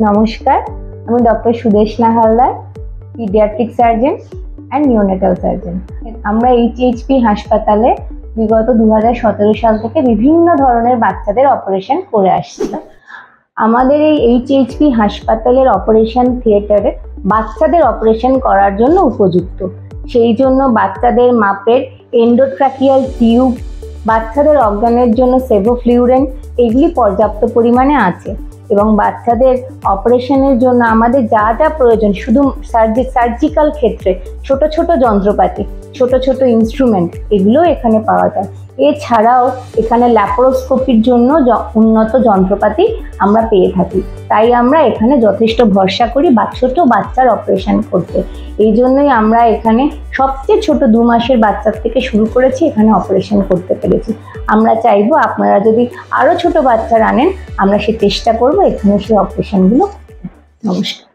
নমস্কার, আমি doctor Sudeshna Haldar, paediatric surgeon and neonatal surgeon. আমরা এইচএইচপি হাসপাতালে বিগত 2017 সাল থেকে বিভিন্ন ধরনের বাচ্চাদের অপারেশন করে আসছি। আমাদের এই এইচএইচপি হাসপাতালের অপারেশন থিয়েটারে বাচ্চাদের অপারেশন করার জন্য উপযুক্ত। সেই জন্য বাচ্চাদের মাপের এন্ডোট্রাকিয়াল টিউব, বাচ্চাদের অজ্ঞানের জন্য সেভোফ্লুরেন এগুলি পর্যাপ্ত পরিমাণে আছে এবং বাচ্চাদের অপারেশনের জন্য আমাদের যা যা প্রয়োজন, শুধু সার্জিক্যাল ক্ষেত্রে ছোট ছোট যন্ত্রপাতি, ছোট ছোট ইনস্ট্রুমেন্ট এগুলো এখানে পাওয়া যায়। এছাড়াও এখানে ল্যাপারোস্কোপির জন্য উন্নত যন্ত্রপাতি আমরা পেয়ে থাকি। তাই আমরা এখানে যথেষ্ট ভরসা করি ছোট বাচ্চার অপারেশন করতে। এই জন্যই আমরা এখানে সবচেয়ে ছোট 2 মাসের বাচ্চার থেকে শুরু করেছি, এখানে অপারেশন করতে পেরেছি। আমরা চাইবো আপনারা যদি আরও ছোট বাচ্চারা আনেন, আমরা সে চেষ্টা করবো এখানে সেই অপারেশনগুলো। নমস্কার।